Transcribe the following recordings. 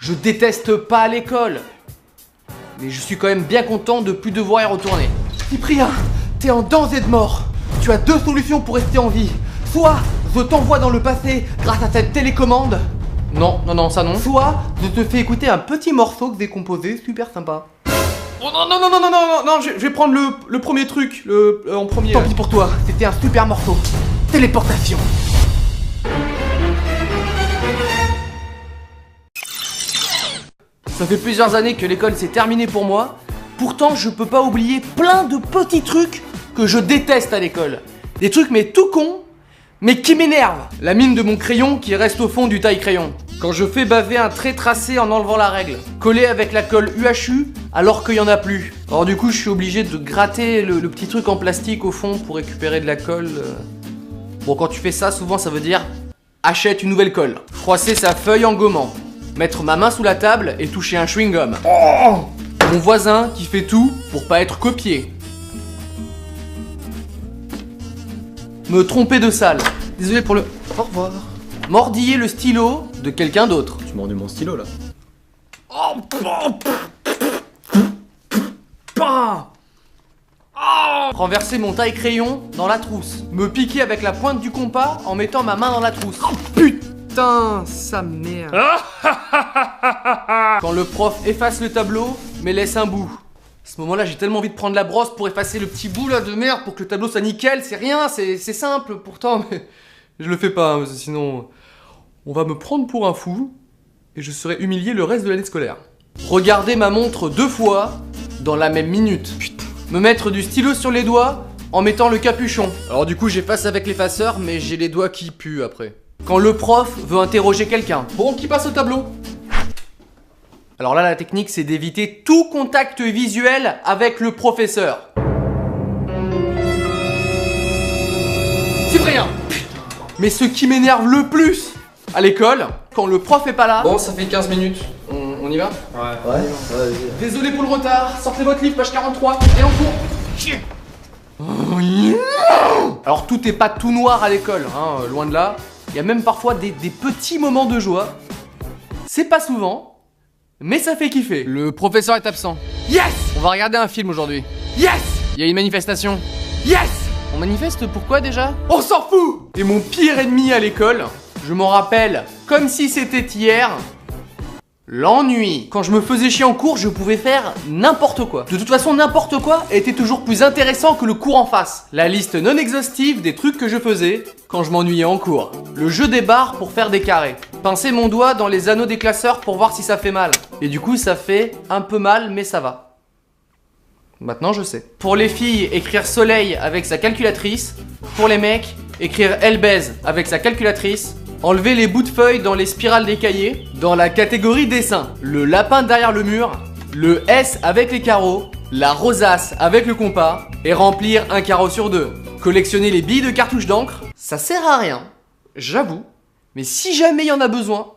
Je déteste pas l'école. Mais je suis quand même bien content de plus devoir y retourner. Cyprien, t'es en danger de mort. Tu as deux solutions pour rester en vie. Soit je t'envoie dans le passé grâce à cette télécommande. Non, non, non, ça non. Soit je te fais écouter un petit morceau que j'ai composé, super sympa. Oh non, non, non, non, non, non, non, je vais prendre le premier truc, en premier. Tant pis pour toi, c'était un super morceau. Téléportation. Ça fait plusieurs années que l'école s'est terminée pour moi. Pourtant, je peux pas oublier plein de petits trucs que je déteste à l'école. Des trucs mais tout cons, mais qui m'énervent. La mine de mon crayon qui reste au fond du taille-crayon. Quand je fais baver un trait tracé en enlevant la règle. Collé avec la colle UHU alors qu'il y en a plus. Alors du coup, je suis obligé de gratter le petit truc en plastique au fond pour récupérer de la colle. Bon, quand tu fais ça, souvent ça veut dire achète une nouvelle colle. Froisser sa feuille en gommant. Mettre ma main sous la table et toucher un chewing-gum. Oh, mon voisin qui fait tout pour pas être copié. Me tromper de salle. Désolé pour le... Au revoir. Mordiller le stylo de quelqu'un d'autre. Tu mords mon stylo là. Renverser mon taille-crayon dans la trousse. Me piquer avec la pointe du compas en mettant ma main dans la trousse. Oh putain, sa mère. Quand le prof efface le tableau, mais laisse un bout. À ce moment-là, j'ai tellement envie de prendre la brosse pour effacer le petit bout là de merde pour que le tableau soit nickel. C'est rien, c'est simple pourtant, mais je le fais pas, hein, sinon on va me prendre pour un fou et je serai humilié le reste de l'année scolaire. Regarder ma montre 2 fois dans la même minute. Putain. Me mettre du stylo sur les doigts en mettant le capuchon. Alors du coup, j'efface avec l'effaceur, mais j'ai les doigts qui puent après. Quand le prof veut interroger quelqu'un. Bon, qui passe au tableau? Alors là, la technique, c'est d'éviter tout contact visuel avec le professeur. Cyprien. Mais ce qui m'énerve le plus à l'école, quand le prof est pas là... Bon, ça fait 15 minutes. On y va? Ouais. Ouais. Désolé pour le retard. Sortez votre livre, page 43. Et en cours. Alors tout est pas tout noir à l'école, hein, loin de là. Il y a même parfois des petits moments de joie. C'est pas souvent, mais ça fait kiffer. Le professeur est absent. Yes! On va regarder un film aujourd'hui. Yes! Il y a une manifestation. Yes! On manifeste pourquoi déjà? On s'en fout! Et mon pire ennemi à l'école, je m'en rappelle comme si c'était hier, l'ennui. Quand je me faisais chier en cours, je pouvais faire n'importe quoi. De toute façon, n'importe quoi était toujours plus intéressant que le cours en face. La liste non exhaustive des trucs que je faisais quand je m'ennuyais en cours. Le jeu des barres pour faire des carrés. Pincer mon doigt dans les anneaux des classeurs pour voir si ça fait mal. Et du coup, ça fait un peu mal, mais ça va. Maintenant, je sais. Pour les filles, écrire soleil avec sa calculatrice. Pour les mecs, écrire elle baise avec sa calculatrice. Enlever les bouts de feuilles dans les spirales des cahiers. Dans la catégorie dessin, le lapin derrière le mur, le S avec les carreaux, la rosace avec le compas et remplir un carreau sur 2. Collectionner les billes de cartouches d'encre, ça sert à rien, j'avoue, mais si jamais il y en a besoin,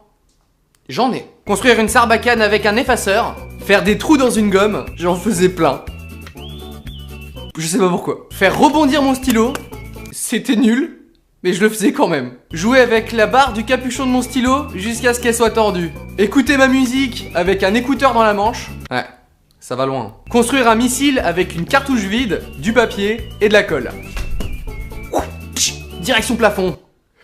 j'en ai. Construire une sarbacane avec un effaceur, faire des trous dans une gomme, j'en faisais plein. Je sais pas pourquoi. Faire rebondir mon stylo, c'était nul. Mais je le faisais quand même. Jouer avec la barre du capuchon de mon stylo jusqu'à ce qu'elle soit tordue. Écouter ma musique avec un écouteur dans la manche. Ouais, ça va loin. Construire un missile avec une cartouche vide, du papier et de la colle. Direction plafond.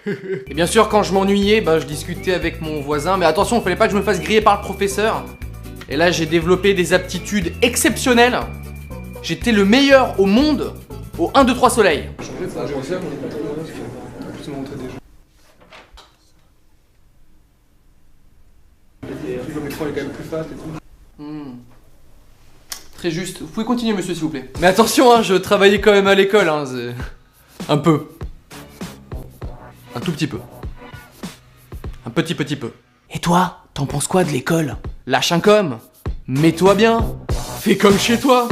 Et bien sûr, quand je m'ennuyais, je discutais avec mon voisin. Mais attention, il fallait pas que je me fasse griller par le professeur. Et là, j'ai développé des aptitudes exceptionnelles. J'étais le meilleur au monde au 1, 2, 3 soleil. Très juste. Vous pouvez continuer, monsieur, s'il vous plaît. Mais attention, hein, je travaillais quand même à l'école, hein, un peu. Un tout petit peu. Un petit peu. Et toi, t'en penses quoi de l'école? Lâche un com. Mets-toi bien. Fais comme chez toi.